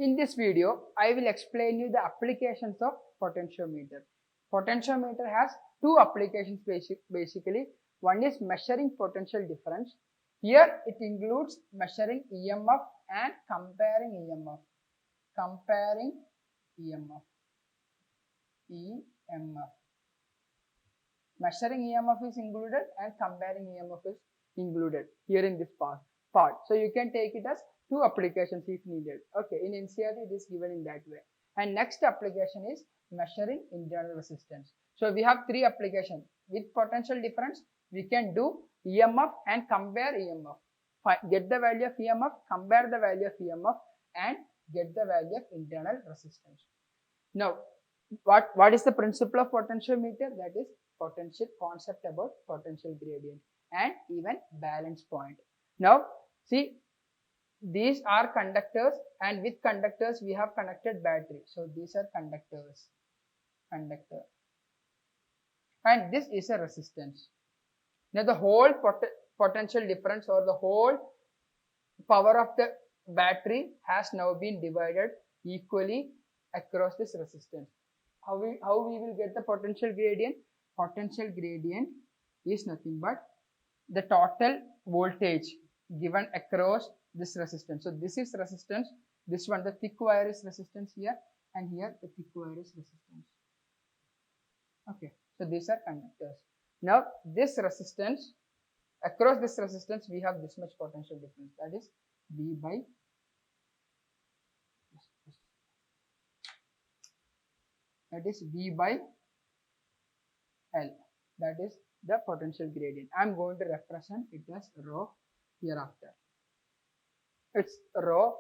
In this video, I will explain you the applications of potentiometer. Potentiometer has two applications basically. One is measuring potential difference. Here it includes measuring EMF and comparing EMF. Comparing EMF. Measuring EMF is included and comparing EMF is included here in this part. So you can take it as two applications if needed. Okay, in NCERT it is given in that way. And next application is measuring internal resistance. So we have three applications. With potential difference, we can do EMF and compare EMF. Get the value of EMF, compare the value of EMF, and get the value of internal resistance. Now, what is the principle of potentiometer? That is potential concept about potential gradient and even balance point. Now, see, these are conductors, and with conductors we have connected battery. So these are conductors, and this is a resistance. Now the whole potential difference or the whole power of the battery has now been divided equally across this resistance. How we will get the potential gradient? Potential gradient is nothing but the total voltage given across this resistance. So this is resistance, this one, the thick wire is resistance here, and here the thick wire is resistance. Okay, so these are conductors. Now this resistance, across this resistance we have this much potential difference, that is V by L. That is the potential gradient. I am going to represent it as rho hereafter. It's rho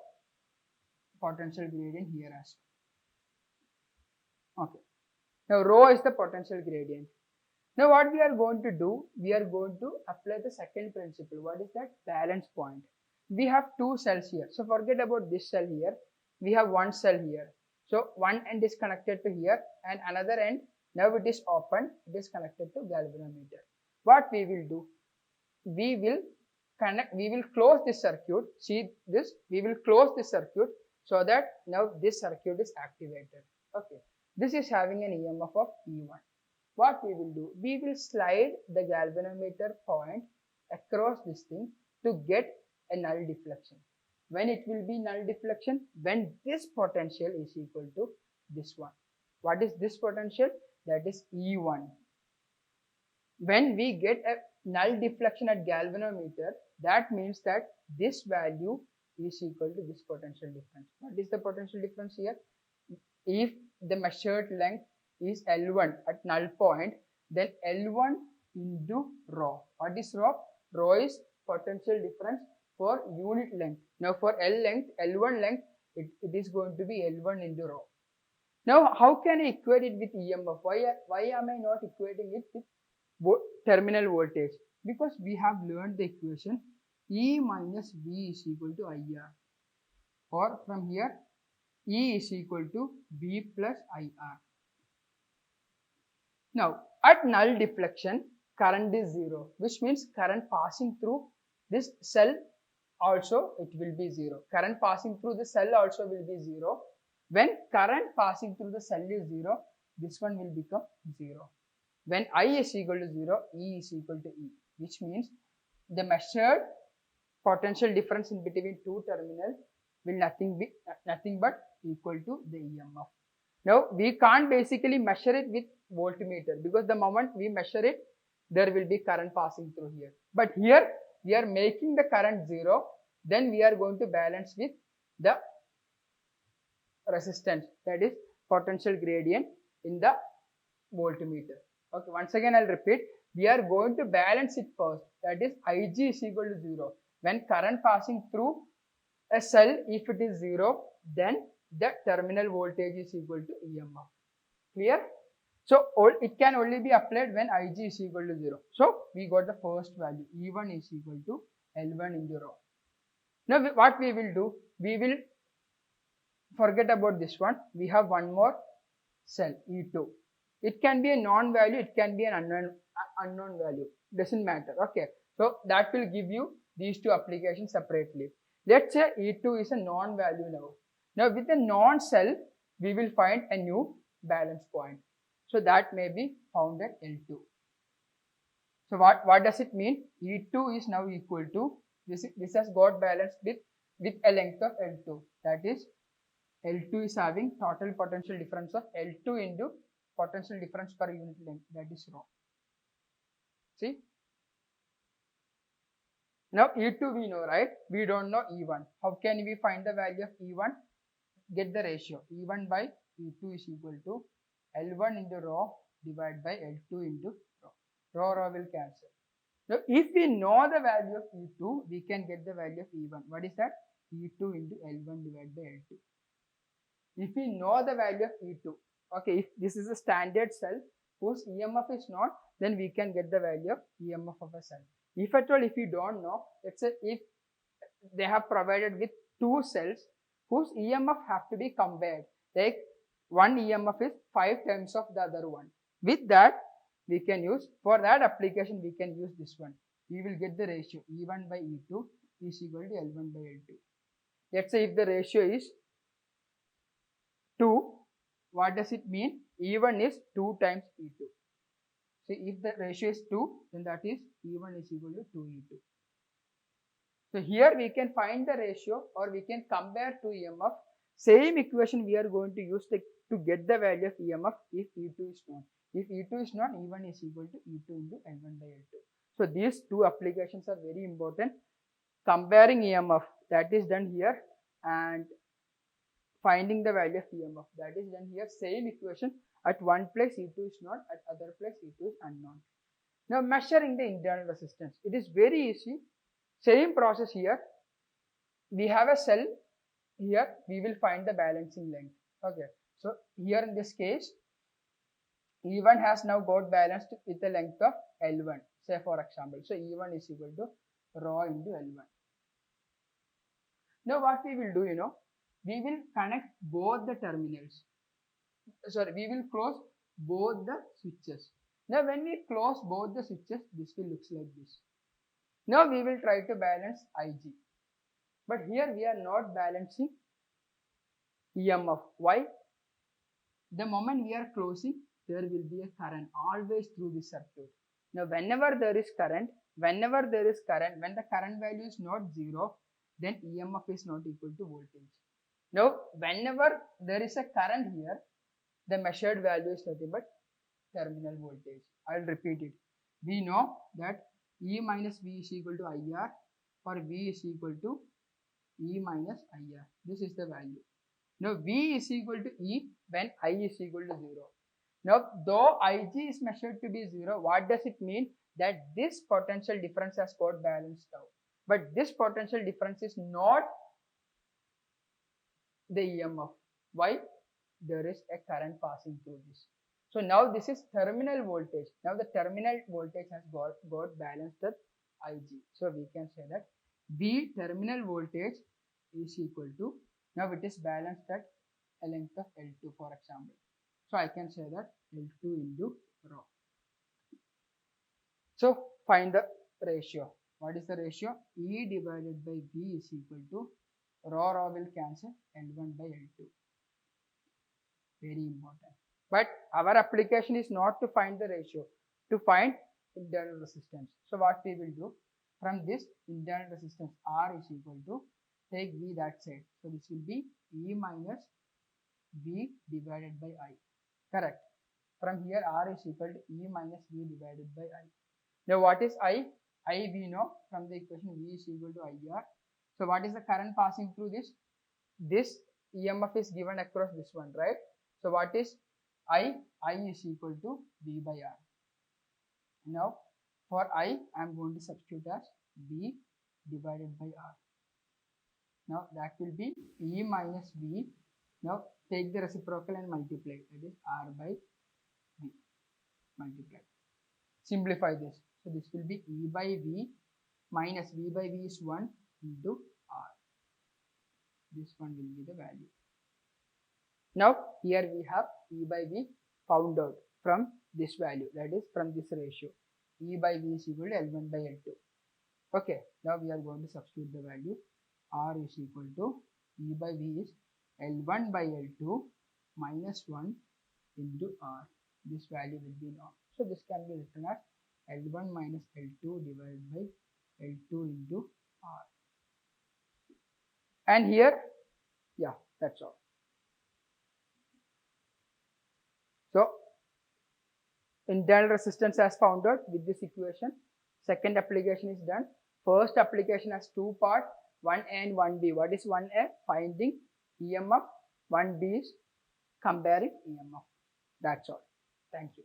potential gradient here as well. Okay. Now rho is the potential gradient. Now what we are going to do? We are going to apply the second principle. What is that? Balance point. We have two cells here. So forget about this cell here. We have one cell here. So one end is connected to here and another end, now it is open, it is connected to galvanometer. What we will do? We will close this circuit. See this, we will close this circuit so that now this circuit is activated. Okay, this is having an EMF of E1. What we will do? We will slide the galvanometer point across this thing to get a null deflection. When it will be null deflection? When this potential is equal to this one. What is this potential? That is E1. When we get a null deflection at galvanometer, that means that this value is equal to this potential difference. What is the potential difference here? If the measured length is L1 at null point, then L1 into rho. What is rho? Rho is potential difference for unit length. Now for L1 length, it is going to be L1 into rho. Now how can I equate it with EMF? Why am I not equating it with terminal voltage? Because we have learned the equation E minus V is equal to IR, or from here E is equal to V plus IR. Now at null deflection, current is 0, which means current passing through this cell also it will be 0. Current passing through the cell also will be 0. When current passing through the cell is 0, this one will become 0. When I is equal to 0, E is equal to E, which means the measured potential difference in between two terminals will nothing but equal to the EMF. Now we can't basically measure it with voltmeter, because the moment we measure it, there will be current passing through here. But here we are making the current 0, then we are going to balance with the resistance, that is potential gradient in the voltmeter. Okay, once again I'll repeat, we are going to balance it first, that is Ig is equal to 0. When current passing through a cell, if it is 0, then the terminal voltage is equal to EMF. Clear? So it can only be applied when Ig is equal to 0. So we got the first value, E1 is equal to L1 into rho. Now what we will do? We will forget about this one. We have one more cell, E2. It can be a known value, it can be an unknown value. Doesn't matter. Okay. So that will give you these two applications separately. Let's say E2 is a known value now. Now with the non-self, we will find a new balance point. So that may be found at L2. So what does it mean? E2 is now equal to, this has got balanced with a length of L2. That is, L2 is having total potential difference of L2 into potential difference per unit length, that is rho. See? Now E2 we know, right? We don't know E1. How can we find the value of E1? Get the ratio. E1 by E2 is equal to L1 into rho divided by L2 into rho. Rho will cancel. Now if we know the value of E2, we can get the value of E1. What is that? E2 into L1 divided by L2. If we know the value of E2, okay, if this is a standard cell whose EMF is not, then we can get the value of EMF of a cell. If at all, if you don't know, let's say if they have provided with two cells whose EMF have to be compared, like one EMF is 5 times of the other one. With that, we can use, for that application, we can use this one. We will get the ratio E1 by E2 is equal to L1 by L2. Let's say if the ratio is 2, what does it mean? E1 is 2 times E2. So if the ratio is 2, then that is E1 is equal to 2E2. So here we can find the ratio, or we can compare two EMF. Same equation we are going to use to get the value of EMF if E2 is known. If E2 is known, E1 is equal to E2 into L1 by L2. So these two applications are very important. Comparing EMF, that is done here, and finding the value of EMF, that is done here. Same equation, at one place E2 is known, at other place E2 is unknown. Now measuring the internal resistance, it is very easy. Same process here. We have a cell here, we will find the balancing length. Okay, so here in this case, E1 has now got balanced with a length of L1, say for example. So E1 is equal to rho into L1. Now what we will do, we will connect both the terminals. Sorry, we will close both the switches. Now when we close both the switches, this will look like this. Now we will try to balance Ig. But here we are not balancing EMF. Why? The moment we are closing, there will be a current always through this circuit. Now whenever there is current, when the current value is not 0, then EMF is not equal to voltage. Now whenever there is a current here, the measured value is nothing but terminal voltage. I will repeat it. We know that E minus V is equal to IR, or V is equal to E minus IR. This is the value. Now V is equal to E when I is equal to 0. Now though Ig is measured to be 0, what does it mean? That this potential difference has got balanced out. But this potential difference is not the EMF. Why? There is a current passing through this. So now this is terminal voltage. Now the terminal voltage has got balanced with Ig. So we can say that V terminal voltage is equal to, now it is balanced at a length of L2 for example. So I can say that L2 into rho. So find the ratio. What is the ratio? E divided by V is equal to rho will cancel, L1 by L2. Very important. But our application is not to find the ratio, to find internal resistance. So what we will do, from this internal resistance R is equal to, take V that side. So this will be E minus V divided by I. Correct. From here R is equal to E minus V divided by I. Now what is I? I we know from the equation V is equal to IR. So what is the current passing through this? This EMF is given across this one, right? So what is I? I is equal to V by R. Now for I am going to substitute as V divided by R. Now that will be E minus V. Now take the reciprocal and multiply. That is R by V. Multiply. Simplify this. So this will be E by V minus V by V is 1 into R. This one will be the value. Now here we have E by V found out from this value, that is from this ratio. E by V is equal to L1 by L2. Okay, now we are going to substitute the value. R is equal to E by V is L1 by L2 minus 1 into R. This value will be known. So this can be written as L1 minus L2 divided by L2 into R. And here, yeah, that's all. So internal resistance as found out with this equation. Second application is done. First application has two parts, 1A and 1B. What is 1A? Finding EMF. 1B is comparing EMF. That's all. Thank you.